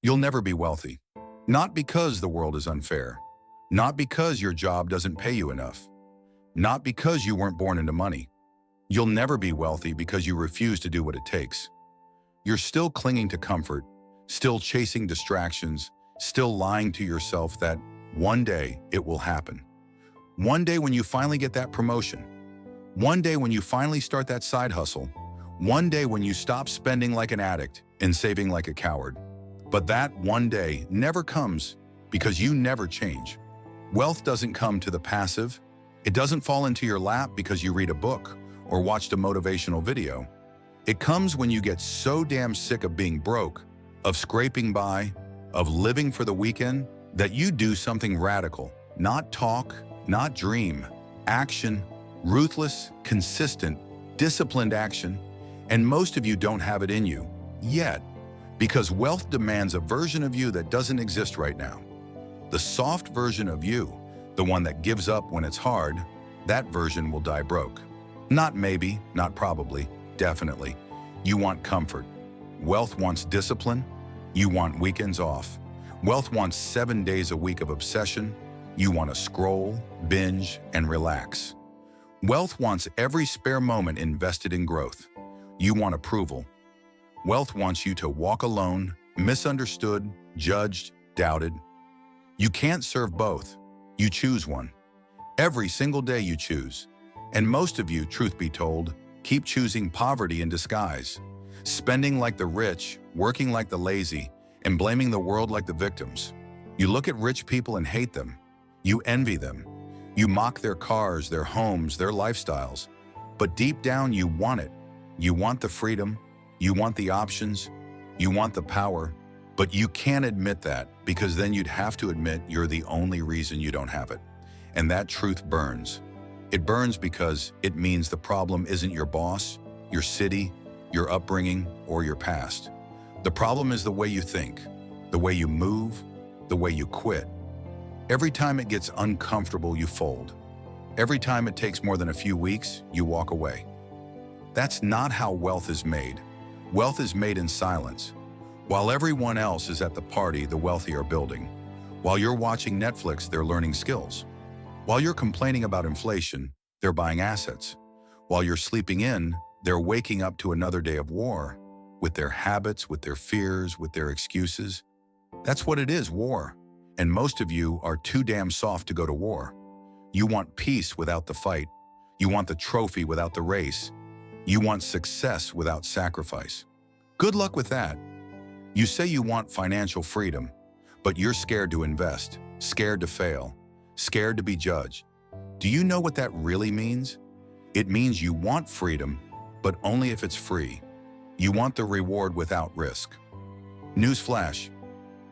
You'll never be wealthy. Not because the world is unfair. Not because your job doesn't pay you enough. Not because you weren't born into money. You'll never be wealthy because you refuse to do what it takes. You're still clinging to comfort, still chasing distractions, still lying to yourself that one day it will happen. One day when you finally get that promotion. One day when you finally start that side hustle. One day when you stop spending like an addict and saving like a coward. But that one day never comes because you never change. Wealth doesn't come to the passive. It doesn't fall into your lap because you read a book or watched a motivational video. It comes when you get so damn sick of being broke, of scraping by, of living for the weekend, that you do something radical. Not talk, not dream. Action, ruthless, consistent, disciplined action. And most of you don't have it in you, yet. Because wealth demands a version of you that doesn't exist right now. The soft version of you, the one that gives up when it's hard, that version will die broke. Not maybe, not probably, definitely. You want comfort. Wealth wants discipline. You want weekends off. Wealth wants 7 days a week of obsession. You want to scroll, binge, and relax. Wealth wants every spare moment invested in growth. You want approval. Wealth wants you to walk alone, misunderstood, judged, doubted. You can't serve both. You choose one. Every single day you choose. And most of you, truth be told, keep choosing poverty in disguise, spending like the rich, working like the lazy, and blaming the world like the victims. You look at rich people and hate them. You envy them. You mock their cars, their homes, their lifestyles. But deep down, you want it. You want the freedom. You want the options, you want the power, but you can't admit that because then you'd have to admit you're the only reason you don't have it. And that truth burns. It burns because it means the problem isn't your boss, your city, your upbringing, or your past. The problem is the way you think, the way you move, the way you quit. Every time it gets uncomfortable, you fold. Every time it takes more than a few weeks, you walk away. That's not how wealth is made. Wealth is made in silence. While everyone else is at the party, the wealthy are building. While you're watching Netflix, they're learning skills. While you're complaining about inflation, they're buying assets. While you're sleeping in, they're waking up to another day of war, with their habits, with their fears, with their excuses. That's what it is, war. And most of you are too damn soft to go to war. You want peace without the fight. You want the trophy without the race. You want success without sacrifice. Good luck with that. You say you want financial freedom, but you're scared to invest, scared to fail, scared to be judged. Do you know what that really means? It means you want freedom, but only if it's free. You want the reward without risk. Newsflash,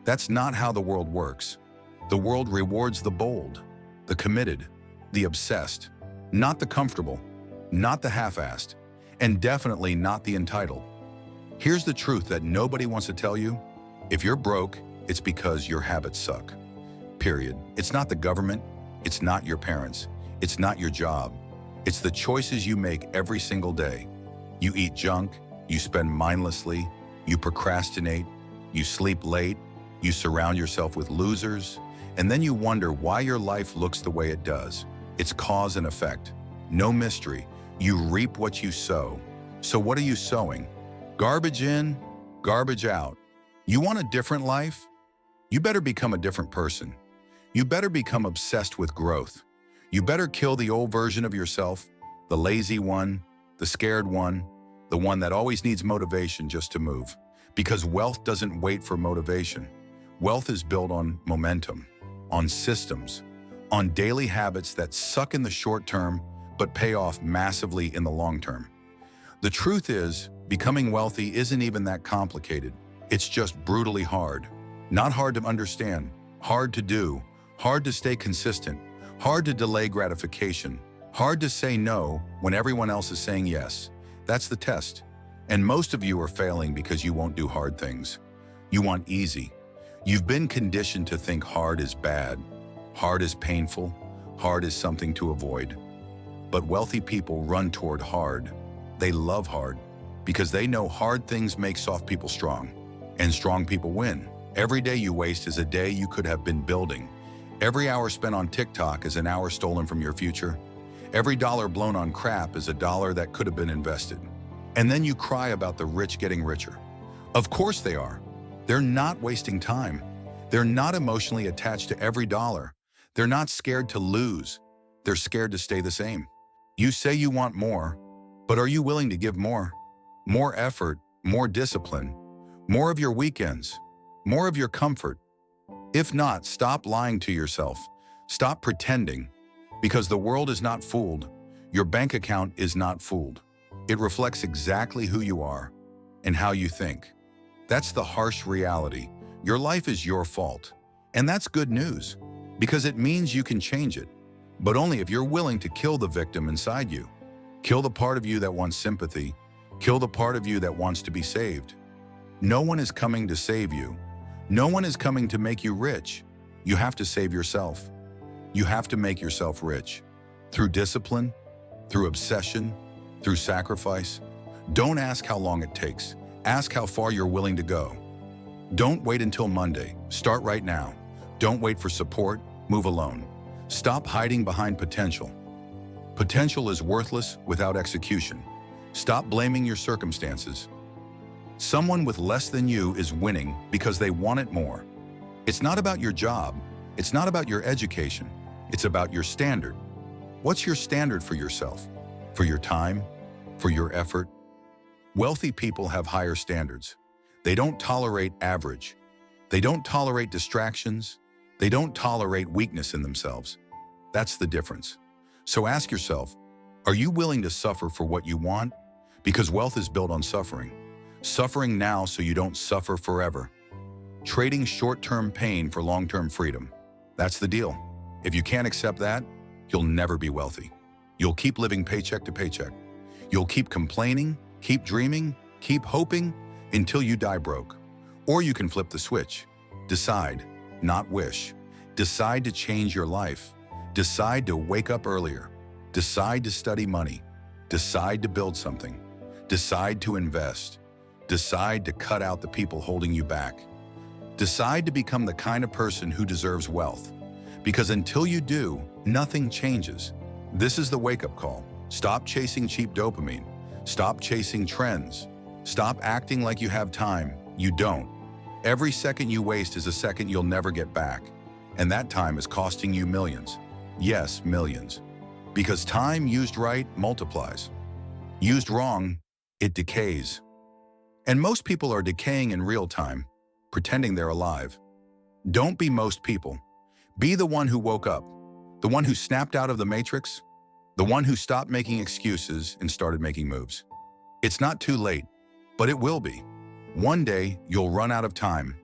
that's not how the world works. The world rewards the bold, the committed, the obsessed, not the comfortable, not the half-assed, and definitely not the entitled. Here's the truth that nobody wants to tell you. If you're broke, it's because your habits suck. Period. It's not the government. It's not your parents. It's not your job. It's the choices you make every single day. You eat junk. You spend mindlessly. You procrastinate. You sleep late. You surround yourself with losers. And then you wonder why your life looks the way it does. It's cause and effect. No mystery. You reap what you sow. So what are you sowing? Garbage in, garbage out. You want a different life? You better become a different person. You better become obsessed with growth. You better kill the old version of yourself, the lazy one, the scared one, the one that always needs motivation just to move. Because wealth doesn't wait for motivation. Wealth is built on momentum, on systems, on daily habits that suck in the short term but pay off massively in the long term. The truth is, becoming wealthy isn't even that complicated. It's just brutally hard. Not hard to understand, hard to do, hard to stay consistent, hard to delay gratification, hard to say no when everyone else is saying yes. That's the test. And most of you are failing because you won't do hard things. You want easy. You've been conditioned to think hard is bad, hard is painful, hard is something to avoid. But wealthy people run toward hard. They love hard because they know hard things make soft people strong, and strong people win. Every day you waste is a day you could have been building. Every hour spent on TikTok is an hour stolen from your future. Every dollar blown on crap is a dollar that could have been invested. And then you cry about the rich getting richer. Of course they are. They're not wasting time. They're not emotionally attached to every dollar. They're not scared to lose. They're scared to stay the same. You say you want more, but are you willing to give more? More effort, more discipline, more of your weekends, more of your comfort. If not, stop lying to yourself. Stop pretending, because the world is not fooled. Your bank account is not fooled. It reflects exactly who you are and how you think. That's the harsh reality. Your life is your fault. And that's good news, because it means you can change it, but only if you're willing to kill the victim inside you. Kill the part of you that wants sympathy. Kill the part of you that wants to be saved. No one is coming to save you. No one is coming to make you rich. You have to save yourself. You have to make yourself rich. Through discipline, through obsession, through sacrifice. Don't ask how long it takes. Ask how far you're willing to go. Don't wait until Monday. Start right now. Don't wait for support. Move alone. Stop hiding behind potential. Potential is worthless without execution. Stop blaming your circumstances. Someone with less than you is winning because they want it more. It's not about your job. It's not about your education. It's about your standard. What's your standard for yourself? For your time? For your effort? Wealthy people have higher standards. They don't tolerate average. They don't tolerate distractions. They don't tolerate weakness in themselves. That's the difference. So ask yourself, are you willing to suffer for what you want? Because wealth is built on suffering. Suffering now so you don't suffer forever. Trading short-term pain for long-term freedom. That's the deal. If you can't accept that, you'll never be wealthy. You'll keep living paycheck to paycheck. You'll keep complaining, keep dreaming, keep hoping until you die broke. Or you can flip the switch. Decide, not wish. Decide to change your life. Decide to wake up earlier. Decide to study money. Decide to build something. Decide to invest. Decide to cut out the people holding you back. Decide to become the kind of person who deserves wealth. Because until you do, nothing changes. This is the wake-up call. Stop chasing cheap dopamine. Stop chasing trends. Stop acting like you have time. You don't. Every second you waste is a second you'll never get back. And that time is costing you millions. Yes, millions. Because time used right multiplies. Used wrong, it decays. And most people are decaying in real time, pretending they're alive. Don't be most people. Be the one who woke up, the one who snapped out of the matrix, the one who stopped making excuses and started making moves. It's not too late, but it will be. One day, you'll run out of time.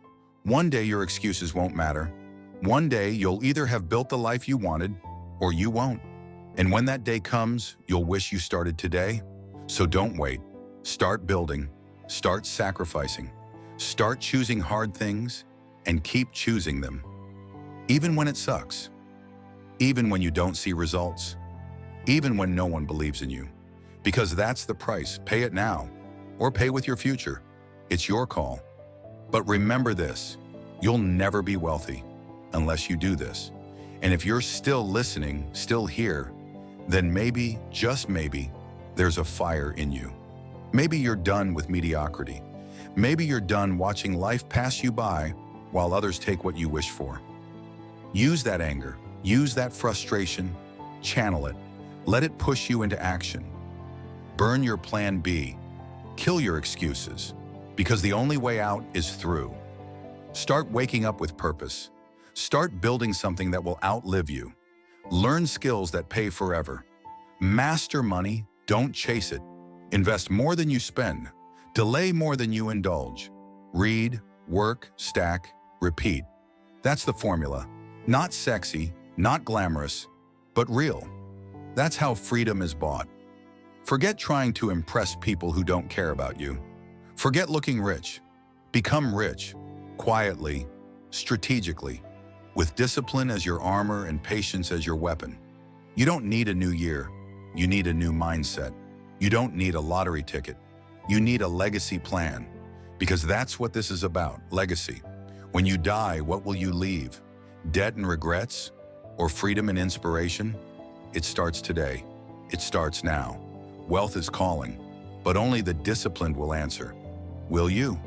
One day, your excuses won't matter. One day, you'll either have built the life you wanted or you won't. And when that day comes, you'll wish you started today. So don't wait. Start building. Start sacrificing. Start choosing hard things and keep choosing them. Even when it sucks. Even when you don't see results. Even when no one believes in you. Because that's the price. Pay it now or pay with your future. It's your call. But remember this, you'll never be wealthy unless you do this. And if you're still listening, still here, then maybe, just maybe, there's a fire in you. Maybe you're done with mediocrity. Maybe you're done watching life pass you by while others take what you wish for. Use that anger, use that frustration, channel it. Let it push you into action. Burn your plan B. Kill your excuses, because the only way out is through. Start waking up with purpose. Start building something that will outlive you. Learn skills that pay forever. Master money, don't chase it. Invest more than you spend. Delay more than you indulge. Read, work, stack, repeat. That's the formula. Not sexy, not glamorous, but real. That's how freedom is bought. Forget trying to impress people who don't care about you. Forget looking rich. Become rich, quietly, strategically, with discipline as your armor and patience as your weapon. You don't need a new year. You need a new mindset. You don't need a lottery ticket. You need a legacy plan, because that's what this is about, legacy. When you die, what will you leave? Debt and regrets? Or freedom and inspiration? It starts today. It starts now. Wealth is calling, but only the disciplined will answer. Will you?